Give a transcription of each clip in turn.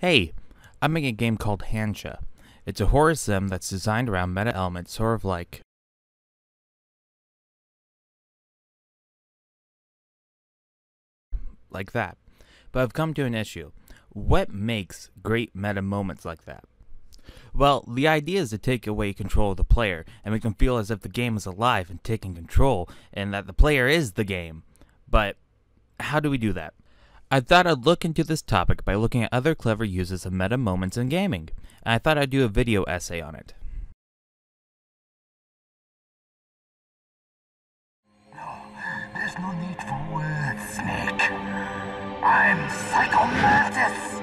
Hey, I'm making a game called Hansha. It's a horror sim that's designed around meta elements, sort of like that. But I've come to an issue. What makes great meta moments like that? Well, the idea is to take away control of the player and make them feel as if the game is alive and taking control, and that the player is the game. But how do we do that? I thought I'd look into this topic by looking at other clever uses of meta moments in gaming, and I thought I'd do a video essay on it. There's no need for words, Snake. I'm Psycho Mantis!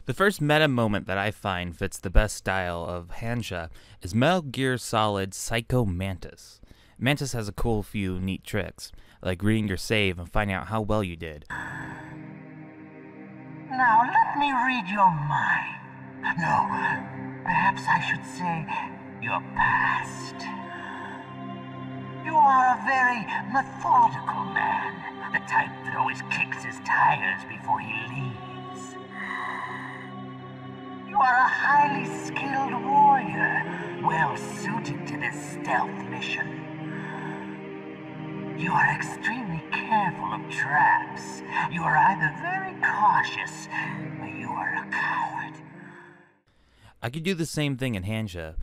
The first meta moment that I find fits the best style of Hansha is Metal Gear Solid Psycho Mantis. Mantis has a cool few neat tricks, like reading your save and finding out how well you did. Now let me read your mind. No, perhaps I should say your past. You are a very methodical man, the type that always kicks his tires before he leaves. You are a highly skilled warrior, well suited to this stealth mission. You are extremely careful of traps. You are either very cautious, or you are a coward. I could do the same thing in Hansha.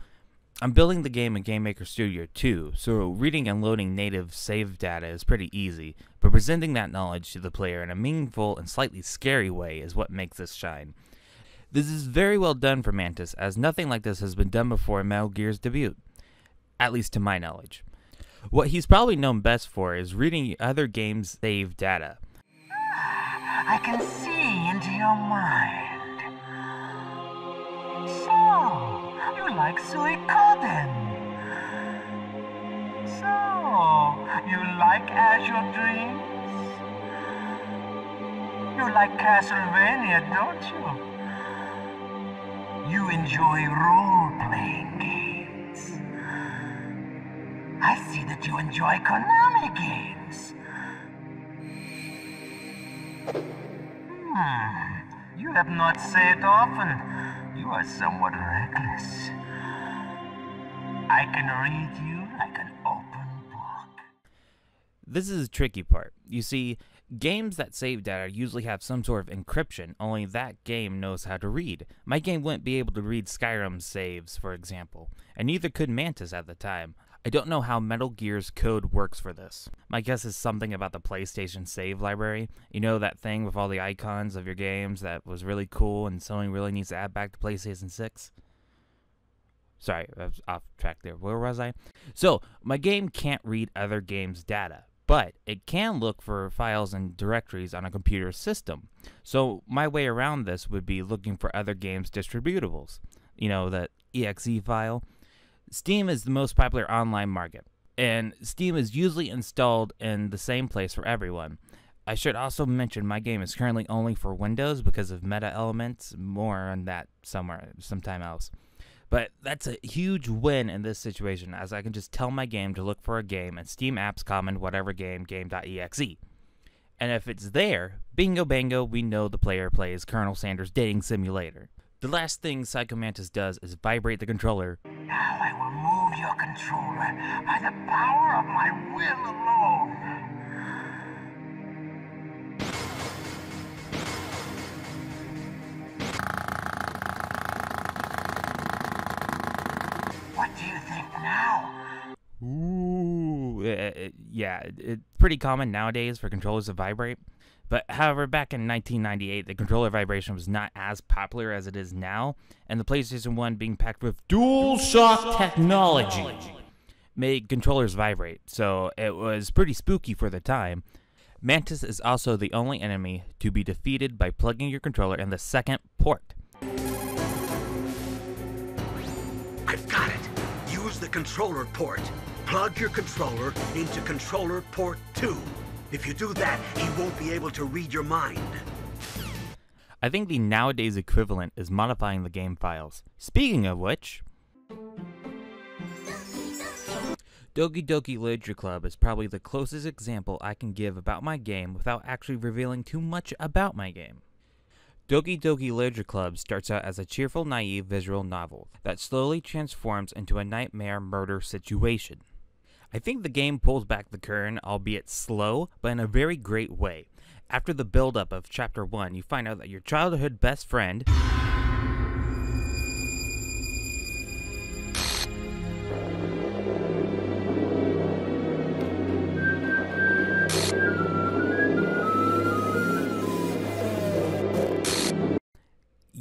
I'm building the game in GameMaker Studio 2, so reading and loading native save data is pretty easy, but presenting that knowledge to the player in a meaningful and slightly scary way is what makes this shine. This is very well done for Mantis, as nothing like this has been done before in Metal Gear's debut, at least to my knowledge. What he's probably known best for is reading other games' save data. I can see into your mind. So, you like Suikoden. So, you like Azure Dreams? You like Castlevania, don't you? You enjoy role-playing games. I see that you enjoy Konami games. You have not said often. You are somewhat reckless. I can read you like an open book. This is the tricky part. You see, games that save data usually have some sort of encryption, only that game knows how to read. My game wouldn't be able to read Skyrim's saves, for example, and neither could Mantis at the time. I don't know how Metal Gear's code works for this. My guess is something about the PlayStation save library. You know, that thing with all the icons of your games that was really cool and someone really needs to add back to PlayStation 6? Sorry, I was off track there. Where was I? So, my game can't read other games' data, but it can look for files and directories on a computer system. So, my way around this would be looking for other games' distributables. You know, that exe file. Steam is the most popular online market, and Steam is usually installed in the same place for everyone. I should also mention my game is currently only for Windows because of meta elements. More on that sometime else. But that's a huge win in this situation, as I can just tell my game to look for a game and Steam apps comment whatever game.exe. And if it's there, bingo bango, we know the player plays Colonel Sanders' Dating Simulator. The last thing Psycho Mantis does is vibrate the controller. Now I will move your controller by the power of my will alone. What do you think now? Ooh, yeah, it's pretty common nowadays for controllers to vibrate. But however, back in 1998, the controller vibration was not as popular as it is now, and the PlayStation 1 being packed with DualShock technology made controllers vibrate, so it was pretty spooky for the time. Mantis is also the only enemy to be defeated by plugging your controller in the second port. I've got it! Use the controller port. Plug your controller into controller port 2. If you do that, he won't be able to read your mind. I think the nowadays equivalent is modifying the game files. Speaking of which, Doki Doki Literature Club is probably the closest example I can give about my game without actually revealing too much about my game. Doki Doki Literature Club starts out as a cheerful, naive visual novel that slowly transforms into a nightmare murder situation. I think the game pulls back the curtain, albeit slow, but in a very great way. After the build-up of Chapter 1, you find out that your childhood best friend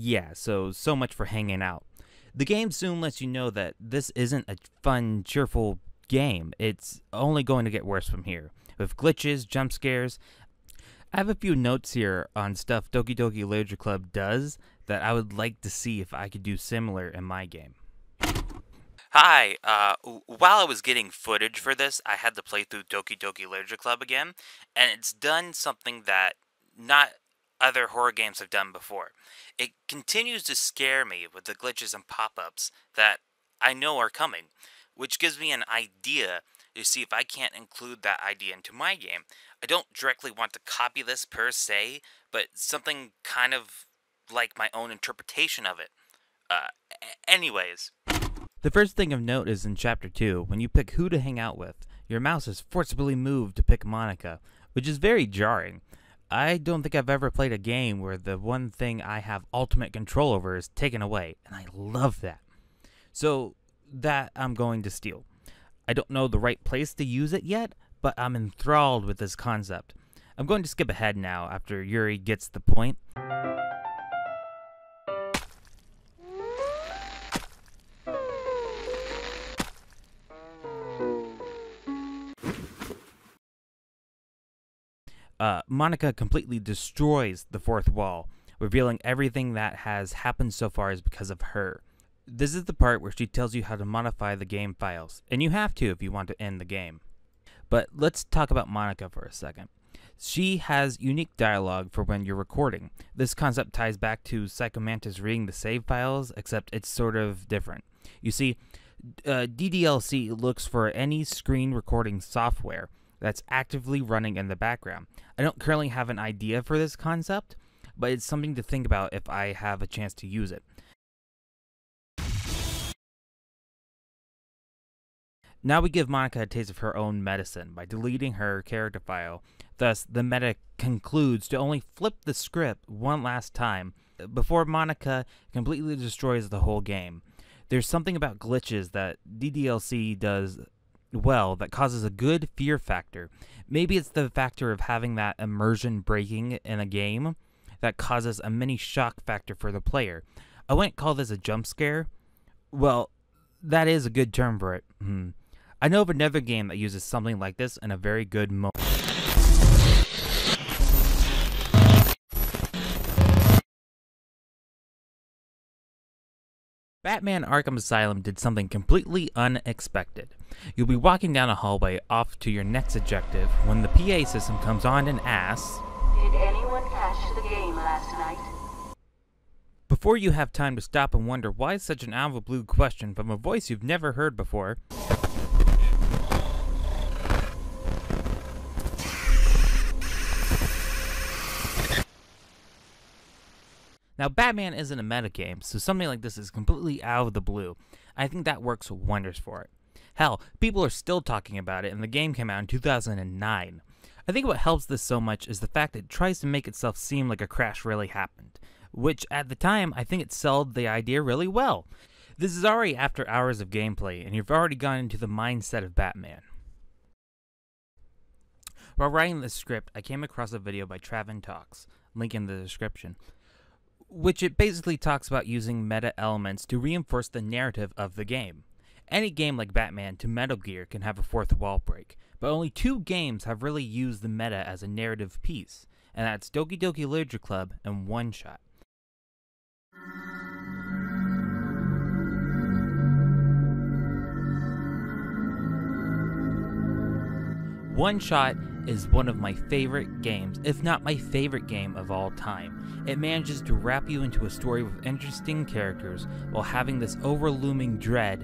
Yeah, so much for hanging out. The game soon lets you know that this isn't a fun, cheerful game. It's only going to get worse from here, with glitches, jump scares. I have a few notes here on stuff Doki Doki Literature Club does that I would like to see if I could do similar in my game. Hi, while I was getting footage for this, I had to play through Doki Doki Literature Club again, and it's done something that not other horror games have done before. It continues to scare me with the glitches and pop-ups that I know are coming, which gives me an idea to see if I can't include that idea into my game. I don't directly want to copy this per se, but something kind of like my own interpretation of it. Anyways. The first thing of note is in Chapter 2, when you pick who to hang out with, your mouse is forcibly moved to pick Monica, which is very jarring. I don't think I've ever played a game where the one thing I have ultimate control over is taken away, and I love that. So that I'm going to steal. I don't know the right place to use it yet, but I'm enthralled with this concept. I'm going to skip ahead now after Yuri gets the point. Monica completely destroys the fourth wall, revealing everything that has happened so far is because of her. This is the part where she tells you how to modify the game files, and you have to if you want to end the game. But let's talk about Monica for a second. She has unique dialogue for when you're recording. This concept ties back to Psychomantis reading the save files, except it's sort of different. You see, DDLC looks for any screen recording software that's actively running in the background. I don't currently have an idea for this concept, but it's something to think about if I have a chance to use it. Now we give Monica a taste of her own medicine by deleting her character file. Thus, the meta concludes to only flip the script one last time before Monica completely destroys the whole game. There's something about glitches that DDLC does well that causes a good fear factor. Maybe it's the factor of having that immersion breaking in a game that causes a mini shock factor for the player. I wouldn't call this a jump scare. Well, that is a good term for it. I know of another game that uses something like this in a very good moment. Batman Arkham Asylum did something completely unexpected. You'll be walking down a hallway off to your next objective when the PA system comes on and asks, "Did anyone cash the game last night?" Before you have time to stop and wonder why such an out of the blue question from a voice you've never heard before, Now, Batman isn't a meta game, so something like this is completely out of the blue. I think that works wonders for it. Hell, people are still talking about it, and the game came out in 2009. I think what helps this so much is the fact that it tries to make itself seem like a crash really happened, which at the time, I think it sold the idea really well. This is already after hours of gameplay, and you've already gone into the mindset of Batman. While writing this script, I came across a video by TravenTalks, link in the description, which it basically talks about using meta elements to reinforce the narrative of the game. Any game like Batman to Metal Gear can have a fourth wall break, but only 2 games have really used the meta as a narrative piece, and that's Doki Doki Literature Club and One Shot. One Shot is one of my favorite games, if not my favorite game of all time. It manages to wrap you into a story with interesting characters while having this overlooming dread.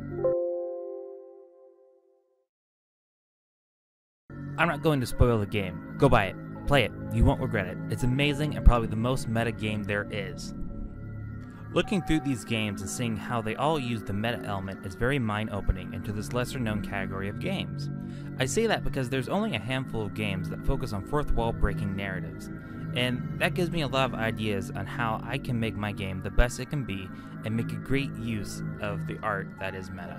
I'm not going to spoil the game, go buy it. Play it, you won't regret it. It's amazing and probably the most meta game there is. Looking through these games and seeing how they all use the meta element is very mind-opening into this lesser-known category of games. I say that because there's only a handful of games that focus on fourth-wall breaking narratives, and that gives me a lot of ideas on how I can make my game the best it can be and make a great use of the art that is meta.